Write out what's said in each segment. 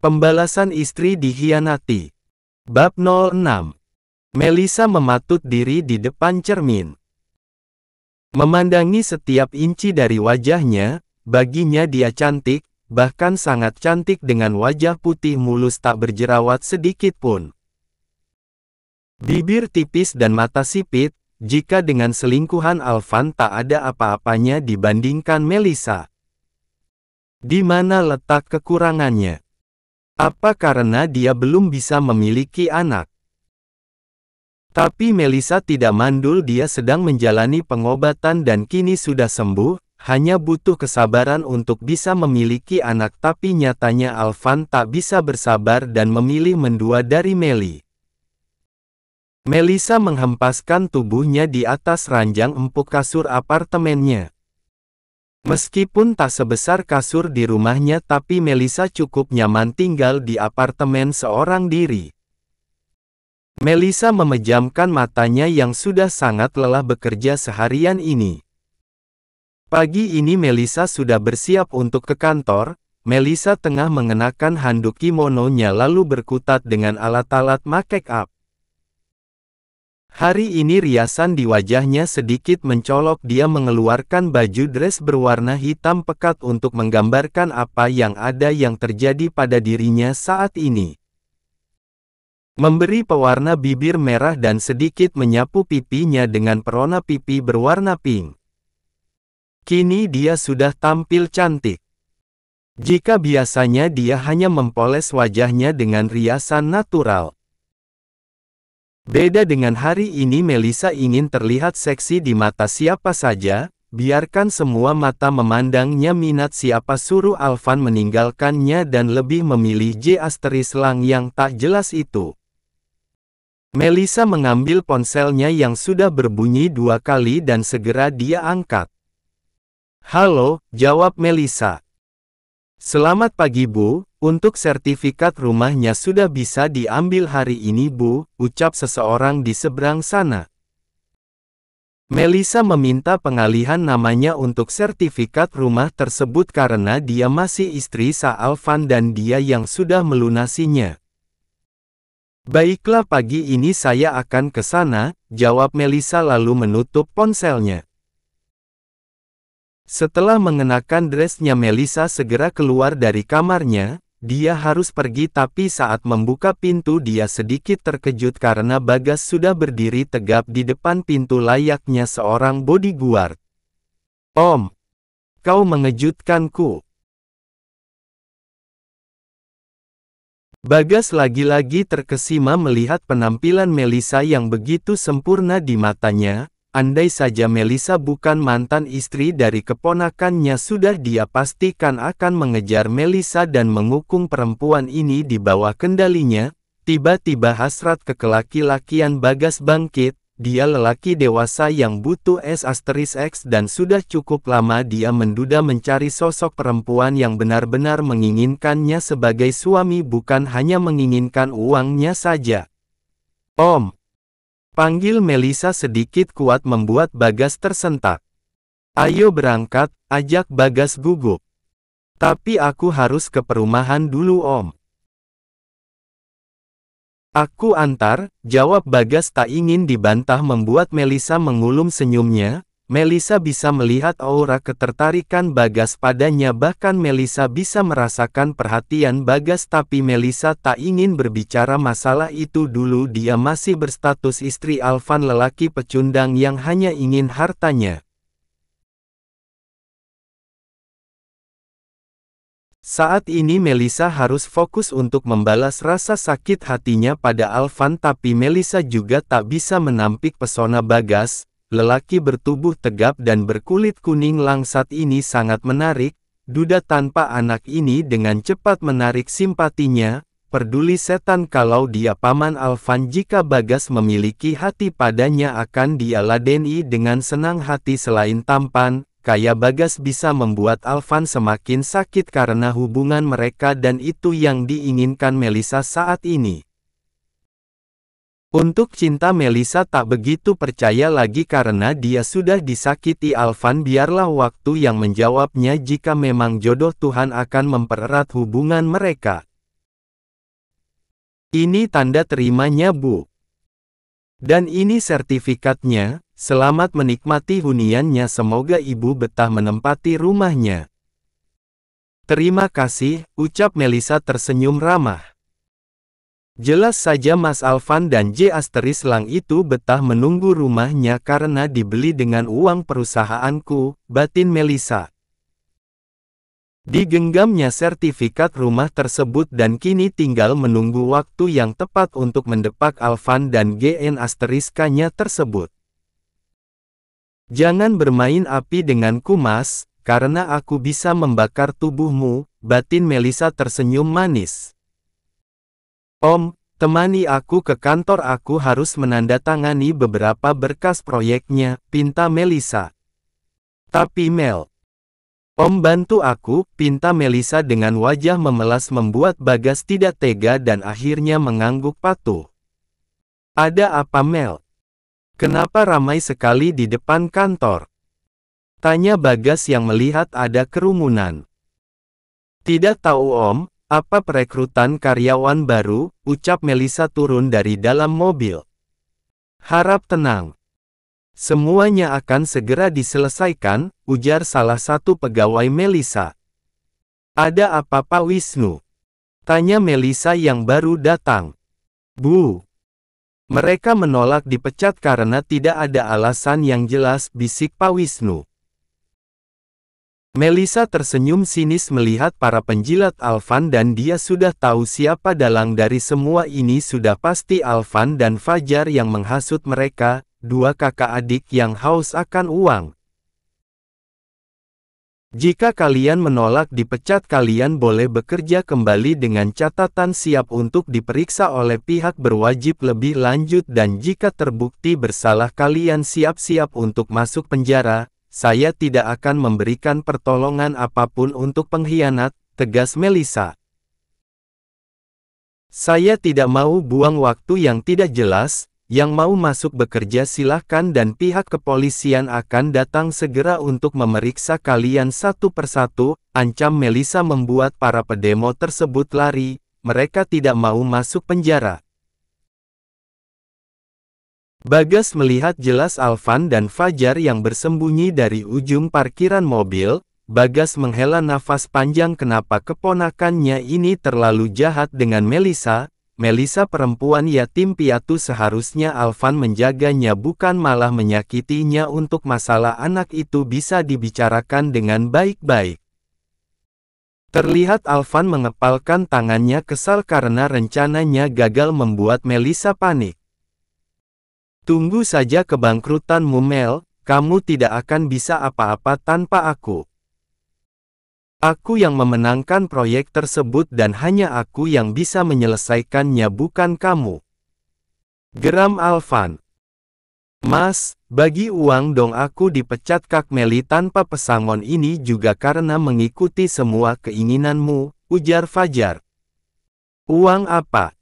Pembalasan istri dikhianati. Bab 06. Melissa mematut diri di depan cermin. Memandangi setiap inci dari wajahnya, baginya dia cantik, bahkan sangat cantik dengan wajah putih mulus tak berjerawat sedikit pun. Bibir tipis dan mata sipit, jika dengan selingkuhan Alvan tak ada apa-apanya dibandingkan Melissa. Di mana letak kekurangannya? Apa karena dia belum bisa memiliki anak? Tapi Melissa tidak mandul, dia sedang menjalani pengobatan dan kini sudah sembuh, hanya butuh kesabaran untuk bisa memiliki anak. Tapi nyatanya Alvan tak bisa bersabar dan memilih mendua dari Melly. Melissa menghempaskan tubuhnya di atas ranjang empuk kasur apartemennya. Meskipun tak sebesar kasur di rumahnya, tapi Melissa cukup nyaman tinggal di apartemen seorang diri. Melissa memejamkan matanya yang sudah sangat lelah bekerja seharian ini. Pagi ini Melissa sudah bersiap untuk ke kantor. Melissa tengah mengenakan handuk kimononya lalu berkutat dengan alat-alat make up. Hari ini riasan di wajahnya sedikit mencolok. Dia mengeluarkan baju dress berwarna hitam pekat untuk menggambarkan apa yang terjadi pada dirinya saat ini. Memberi pewarna bibir merah dan sedikit menyapu pipinya dengan perona pipi berwarna pink. Kini dia sudah tampil cantik. Jika biasanya dia hanya mempoles wajahnya dengan riasan natural, beda dengan hari ini Melissa ingin terlihat seksi di mata siapa saja. Biarkan semua mata memandangnya. Minat siapa suruh Alvan meninggalkannya dan lebih memilih J** Lang yang tak jelas itu. Melissa mengambil ponselnya yang sudah berbunyi 2 kali dan segera dia angkat. "Halo," jawab Melissa. "Selamat pagi Bu, untuk sertifikat rumahnya sudah bisa diambil hari ini Bu," ucap seseorang di seberang sana. Melissa meminta pengalihan namanya untuk sertifikat rumah tersebut karena dia masih istri sah Alvan dan dia yang sudah melunasinya. "Baiklah, pagi ini saya akan ke sana," jawab Melissa lalu menutup ponselnya. Setelah mengenakan dressnya Melissa segera keluar dari kamarnya. Dia harus pergi, tapi saat membuka pintu dia sedikit terkejut karena Bagas sudah berdiri tegap di depan pintu layaknya seorang bodyguard. "Om, kau mengejutkanku." Bagas lagi-lagi terkesima melihat penampilan Melissa yang begitu sempurna di matanya. Andai saja Melissa bukan mantan istri dari keponakannya, sudah dia pastikan akan mengejar Melissa dan mengukung perempuan ini di bawah kendalinya. Tiba-tiba hasrat kekelaki-lakian Bagas bangkit. Dia lelaki dewasa yang butuh S** dan sudah cukup lama dia menduda mencari sosok perempuan yang benar-benar menginginkannya sebagai suami, bukan hanya menginginkan uangnya saja. "Om," panggil Melissa sedikit kuat membuat Bagas tersentak. "Ayo berangkat," ajak Bagas gugup. "Tapi aku harus ke perumahan dulu Om." "Aku antar," jawab Bagas tak ingin dibantah membuat Melissa mengulum senyumnya. Melissa bisa melihat aura ketertarikan Bagas padanya, bahkan Melissa bisa merasakan perhatian Bagas, tapi Melissa tak ingin berbicara masalah itu dulu. Dia masih berstatus istri Alvan, lelaki pecundang yang hanya ingin hartanya. Saat ini Melissa harus fokus untuk membalas rasa sakit hatinya pada Alvan, tapi Melissa juga tak bisa menampik pesona Bagas. Lelaki bertubuh tegap dan berkulit kuning langsat ini sangat menarik. Duda tanpa anak ini dengan cepat menarik simpatinya. Peduli setan kalau dia paman Alvan. Jika Bagas memiliki hati padanya akan dia ladeni dengan senang hati. Selain tampan, kaya Bagas bisa membuat Alvan semakin sakit karena hubungan mereka, dan itu yang diinginkan Melissa saat ini. Untuk cinta Melissa tak begitu percaya lagi karena dia sudah disakiti Alvan. Biarlah waktu yang menjawabnya. Jika memang jodoh, Tuhan akan mempererat hubungan mereka. Ini tanda terimanya, Bu. Dan ini sertifikatnya, selamat menikmati huniannya, semoga Ibu betah menempati rumahnya. Terima kasih, ucap Melisa tersenyum ramah. Jelas saja Mas Alvan dan J. Lang itu betah menunggu rumahnya karena dibeli dengan uang perusahaanku, batin Melisa. Digenggamnya sertifikat rumah tersebut dan kini tinggal menunggu waktu yang tepat untuk mendepak Alvan dan GN *-nya tersebut. Jangan bermain api denganku, Mas, karena aku bisa membakar tubuhmu, batin Melisa tersenyum manis. Om, temani aku ke kantor, aku harus menandatangani beberapa berkas proyeknya, pinta Melisa. Tapi Mel, Om bantu aku, pinta Melisa dengan wajah memelas membuat Bagas tidak tega dan akhirnya mengangguk patuh. Ada apa Mel? Kenapa ramai sekali di depan kantor? Tanya Bagas yang melihat ada kerumunan. Tidak tahu Om. Apa perekrutan karyawan baru, ucap Melisa turun dari dalam mobil. Harap tenang. Semuanya akan segera diselesaikan, ujar salah satu pegawai Melisa. Ada apa Pak Wisnu? Tanya Melisa yang baru datang. Bu. Mereka menolak dipecat karena tidak ada alasan yang jelas, bisik Pak Wisnu. Melisa tersenyum sinis melihat para penjilat Alvan dan dia sudah tahu siapa dalang dari semua ini, sudah pasti Alvan dan Fajar yang menghasut mereka, dua kakak adik yang haus akan uang. Jika kalian menolak dipecat, kalian boleh bekerja kembali dengan catatan siap untuk diperiksa oleh pihak berwajib lebih lanjut dan jika terbukti bersalah kalian siap-siap untuk masuk penjara. Saya tidak akan memberikan pertolongan apapun untuk pengkhianat, tegas Melisa. Saya tidak mau buang waktu yang tidak jelas, yang mau masuk bekerja silahkan dan pihak kepolisian akan datang segera untuk memeriksa kalian satu persatu, ancam Melisa membuat para pedemo tersebut lari, mereka tidak mau masuk penjara. Bagas melihat jelas Alvan dan Fajar yang bersembunyi dari ujung parkiran mobil. Bagas menghela nafas panjang, kenapa keponakannya ini terlalu jahat dengan Melisa. Melisa perempuan yatim piatu, seharusnya Alvan menjaganya bukan malah menyakitinya. Untuk masalah anak itu bisa dibicarakan dengan baik-baik. Terlihat Alvan mengepalkan tangannya kesal karena rencananya gagal membuat Melisa panik. Tunggu saja kebangkrutanmu Mel, kamu tidak akan bisa apa-apa tanpa aku. Aku yang memenangkan proyek tersebut dan hanya aku yang bisa menyelesaikannya, bukan kamu. Geram Alvan. Mas, bagi uang dong, aku dipecat Kak Meli tanpa pesangon ini juga karena mengikuti semua keinginanmu, ujar Fajar. Uang apa?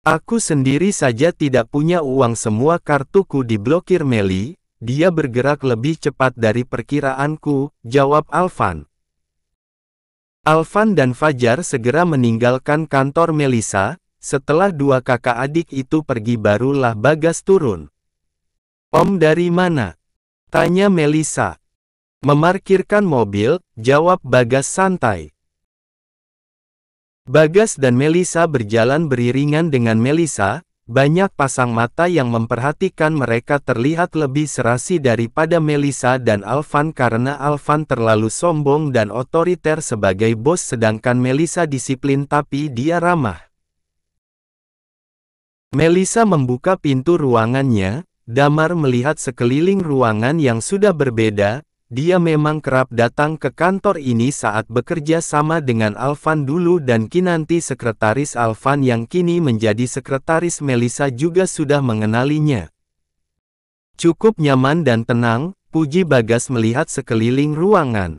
Aku sendiri saja tidak punya uang, semua kartuku diblokir Meli, dia bergerak lebih cepat dari perkiraanku, jawab Alvan. Alvan dan Fajar segera meninggalkan kantor Melisa, setelah dua kakak adik itu pergi barulah Bagas turun. Om dari mana? Tanya Melisa. Memarkirkan mobil, jawab Bagas santai. Bagas dan Melisa berjalan beriringan dengan Melisa, banyak pasang mata yang memperhatikan mereka terlihat lebih serasi daripada Melisa dan Alvan karena Alvan terlalu sombong dan otoriter sebagai bos sedangkan Melisa disiplin tapi dia ramah. Melisa membuka pintu ruangannya, damar melihat sekeliling ruangan yang sudah berbeda. Dia memang kerap datang ke kantor ini saat bekerja sama dengan Alvan dulu dan Kinanti sekretaris Alvan yang kini menjadi sekretaris Melisa juga sudah mengenalinya. Cukup nyaman dan tenang, puji Bagas melihat sekeliling ruangan.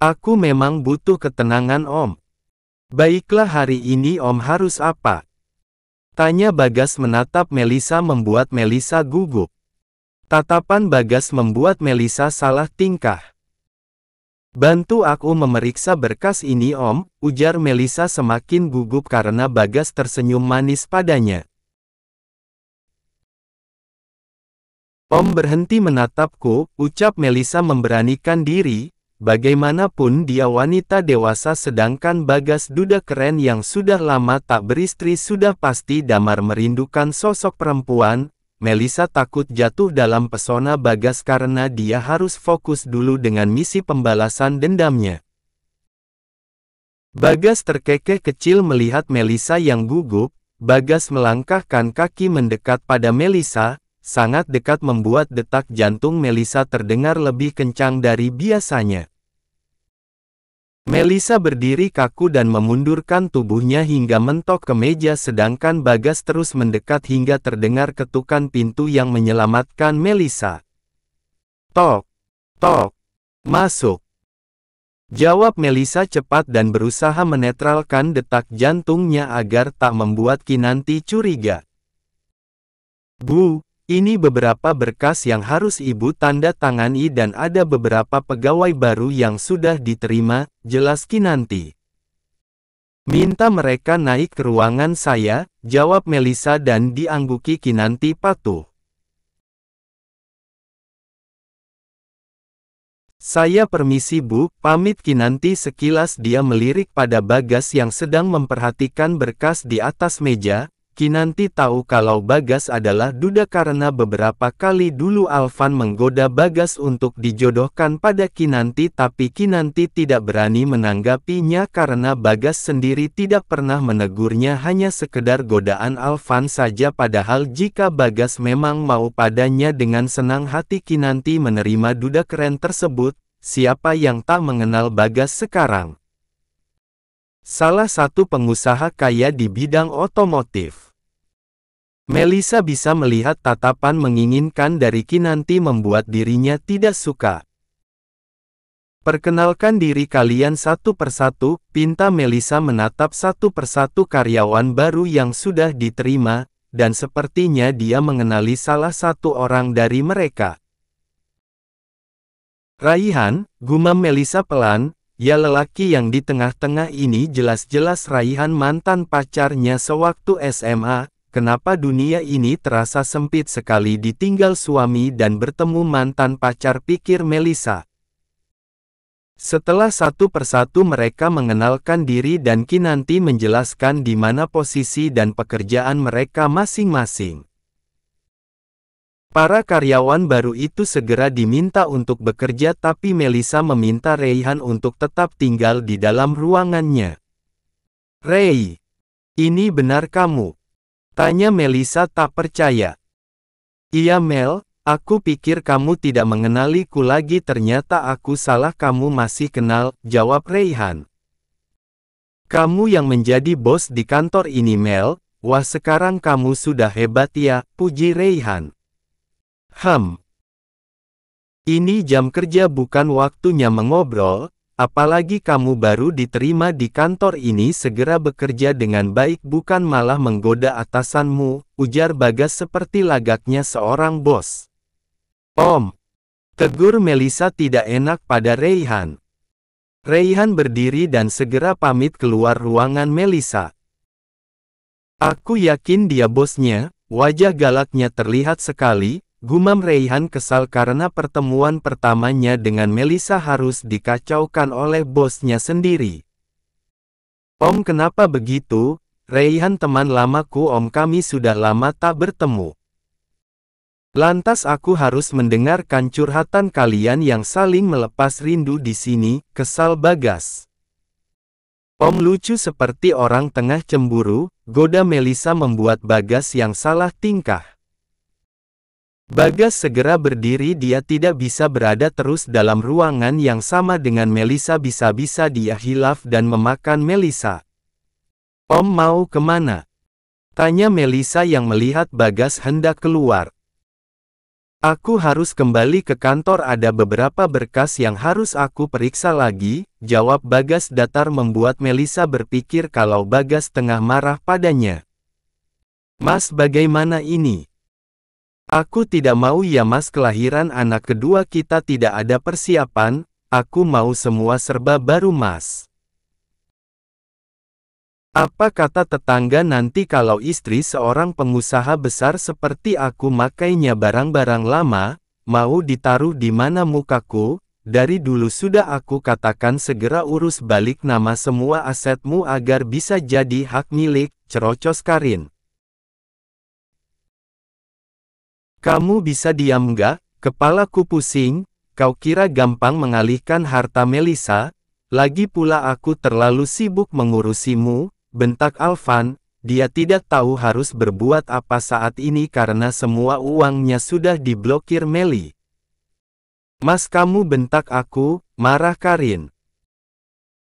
Aku memang butuh ketenangan Om. Baiklah, hari ini Om harus apa? Tanya Bagas menatap Melisa membuat Melisa gugup. Tatapan Bagas membuat Melisa salah tingkah. Bantu aku memeriksa berkas ini Om, ujar Melisa semakin gugup karena Bagas tersenyum manis padanya. Om berhenti menatapku, ucap Melisa memberanikan diri, bagaimanapun dia wanita dewasa sedangkan Bagas duda keren yang sudah lama tak beristri sudah pasti damar merindukan sosok perempuan. Melisa takut jatuh dalam pesona Bagas karena dia harus fokus dulu dengan misi pembalasan dendamnya. Bagas terkekeh kecil melihat Melisa yang gugup. Bagas melangkahkan kaki mendekat pada Melisa, sangat dekat membuat detak jantung Melisa terdengar lebih kencang dari biasanya. Melisa berdiri kaku dan memundurkan tubuhnya hingga mentok ke meja sedangkan Bagas terus mendekat hingga terdengar ketukan pintu yang menyelamatkan Melisa. Tok, tok, masuk. Jawab Melisa cepat dan berusaha menetralkan detak jantungnya agar tak membuat Kinanti curiga. Bu, ini beberapa berkas yang harus Ibu tanda tangani dan ada beberapa pegawai baru yang sudah diterima, jelas Kinanti. Minta mereka naik ke ruangan saya, jawab Melisa dan diangguki Kinanti patuh. Saya permisi Bu, pamit Kinanti sekilas dia melirik pada Bagas yang sedang memperhatikan berkas di atas meja. Kinanti tahu kalau Bagas adalah duda karena beberapa kali dulu Alvan menggoda Bagas untuk dijodohkan pada Kinanti tapi Kinanti tidak berani menanggapinya karena Bagas sendiri tidak pernah menegurnya hanya sekedar godaan Alvan saja padahal jika Bagas memang mau padanya dengan senang hati Kinanti menerima duda keren tersebut, siapa yang tak mengenal Bagas sekarang? Salah satu pengusaha kaya di bidang otomotif. Melisa bisa melihat tatapan menginginkan dari Kinanti membuat dirinya tidak suka. Perkenalkan diri kalian satu persatu, pinta Melisa menatap satu persatu karyawan baru yang sudah diterima, dan sepertinya dia mengenali salah satu orang dari mereka. Raihan, gumam Melisa pelan. Ya lelaki yang di tengah-tengah ini jelas-jelas Raihan mantan pacarnya sewaktu SMA, kenapa dunia ini terasa sempit sekali ditinggal suami dan bertemu mantan pacar pikir Melisa. Setelah satu persatu mereka mengenalkan diri dan Kinanti menjelaskan di mana posisi dan pekerjaan mereka masing-masing. Para karyawan baru itu segera diminta untuk bekerja tapi Melisa meminta Raihan untuk tetap tinggal di dalam ruangannya. Ray, ini benar kamu? Tanya Melisa tak percaya. Iya Mel, aku pikir kamu tidak mengenaliku lagi ternyata aku salah kamu masih kenal, jawab Raihan. Kamu yang menjadi bos di kantor ini Mel, wah sekarang kamu sudah hebat ya, puji Raihan. Ini jam kerja bukan waktunya mengobrol, apalagi kamu baru diterima di kantor ini segera bekerja dengan baik bukan malah menggoda atasanmu, ujar Bagas seperti lagaknya seorang bos. Om, tegur Melisa tidak enak pada Raihan. Raihan berdiri dan segera pamit keluar ruangan Melisa. Aku yakin dia bosnya, wajah galaknya terlihat sekali. Gumam Raihan kesal karena pertemuan pertamanya dengan Melisa harus dikacaukan oleh bosnya sendiri. Om kenapa begitu? Raihan teman lamaku Om kami sudah lama tak bertemu. Lantas aku harus mendengarkan curhatan kalian yang saling melepas rindu di sini, kesal Bagas. Om lucu seperti orang tengah cemburu, goda Melisa membuat Bagas yang salah tingkah. Bagas segera berdiri dia tidak bisa berada terus dalam ruangan yang sama dengan Melisa bisa-bisa dia hilaf dan memakan Melisa. Om mau kemana? Tanya Melisa yang melihat Bagas hendak keluar. Aku harus kembali ke kantor ada beberapa berkas yang harus aku periksa lagi, jawab Bagas datar membuat Melisa berpikir kalau Bagas tengah marah padanya. Mas bagaimana ini? Aku tidak mau ya mas kelahiran anak kedua kita tidak ada persiapan, aku mau semua serba baru Mas. Apa kata tetangga nanti kalau istri seorang pengusaha besar seperti aku makainya barang-barang lama, mau ditaruh di mana mukaku? Dari dulu sudah aku katakan segera urus balik nama semua asetmu agar bisa jadi hak milik, cerocos Karin. Kamu bisa diam nggak? Kepalaku pusing, kau kira gampang mengalihkan harta Melissa? Lagi pula aku terlalu sibuk mengurusimu. Bentak Alvan, dia tidak tahu harus berbuat apa saat ini karena semua uangnya sudah diblokir Meli. Mas kamu bentak aku, marah Karin.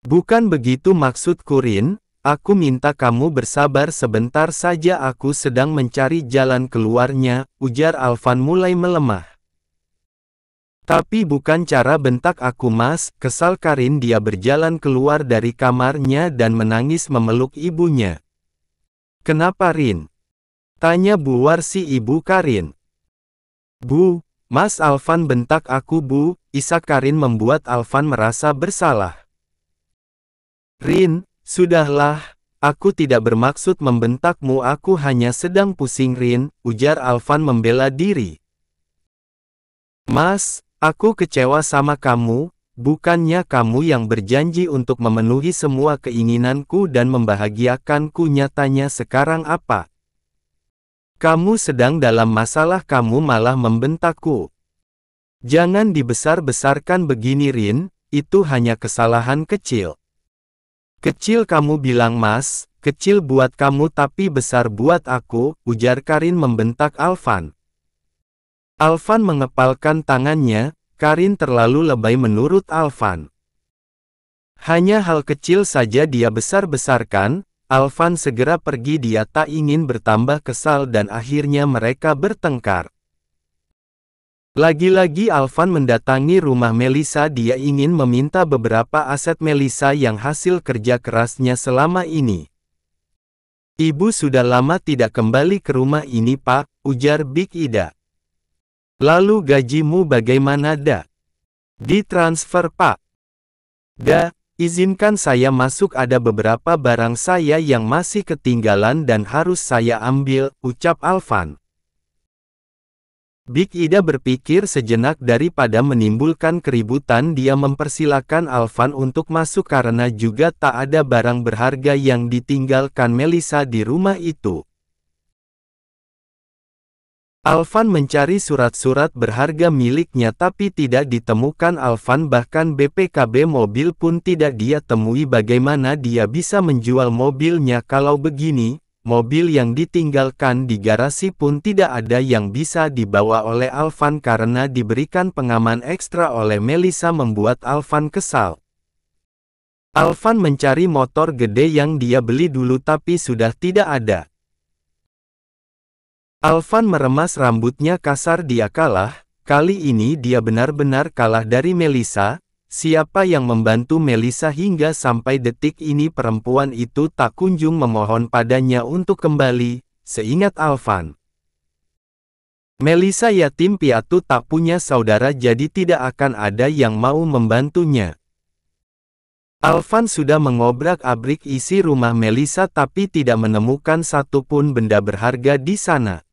Bukan begitu maksudku Rin, aku minta kamu bersabar sebentar saja aku sedang mencari jalan keluarnya, ujar Alvan mulai melemah. Tapi bukan cara bentak aku Mas, kesal Karin. Dia berjalan keluar dari kamarnya dan menangis memeluk ibunya. Kenapa Rin? Tanya Bu Warsi ibu Karin. Bu, Mas Alvan bentak aku Bu, isak Karin membuat Alvan merasa bersalah. Rin, sudahlah, aku tidak bermaksud membentakmu aku hanya sedang pusing Rin, ujar Alvan membela diri. Mas, aku kecewa sama kamu, bukannya kamu yang berjanji untuk memenuhi semua keinginanku dan membahagiakanku nyatanya sekarang apa? Kamu sedang dalam masalah kamu malah membentakku. Jangan dibesar-besarkan begini Rin, itu hanya kesalahan kecil. Kecil kamu bilang Mas, kecil buat kamu tapi besar buat aku, ujar Karin membentak Alvan. Alvan mengepalkan tangannya, Karin terlalu lebay menurut Alvan. Hanya hal kecil saja dia besar-besarkan, Alvan segera pergi dia tak ingin bertambah kesal dan akhirnya mereka bertengkar. Lagi-lagi Alvan mendatangi rumah Melissa dia ingin meminta beberapa aset Melissa yang hasil kerja kerasnya selama ini. Ibu sudah lama tidak kembali ke rumah ini Pak, ujar Big Ida. Lalu gajimu bagaimana Da? Ditransfer Pak. Da, izinkan saya masuk ada beberapa barang saya yang masih ketinggalan dan harus saya ambil, ucap Alvan. Big Ida berpikir sejenak daripada menimbulkan keributan dia mempersilakan Alvan untuk masuk karena juga tak ada barang berharga yang ditinggalkan Melissa di rumah itu. Alvan mencari surat-surat berharga miliknya tapi tidak ditemukan Alvan bahkan BPKB mobil pun tidak dia temui bagaimana dia bisa menjual mobilnya kalau begini, mobil yang ditinggalkan di garasi pun tidak ada yang bisa dibawa oleh Alvan karena diberikan pengaman ekstra oleh Melissa membuat Alvan kesal. Alvan mencari motor gede yang dia beli dulu tapi sudah tidak ada. Alvan meremas rambutnya kasar dia kalah, kali ini dia benar-benar kalah dari Melissa, siapa yang membantu Melissa hingga sampai detik ini perempuan itu tak kunjung memohon padanya untuk kembali, seingat Alvan. Melissa yatim piatu tak punya saudara jadi tidak akan ada yang mau membantunya. Alvan sudah mengobrak-abrik isi rumah Melissa tapi tidak menemukan satupun benda berharga di sana.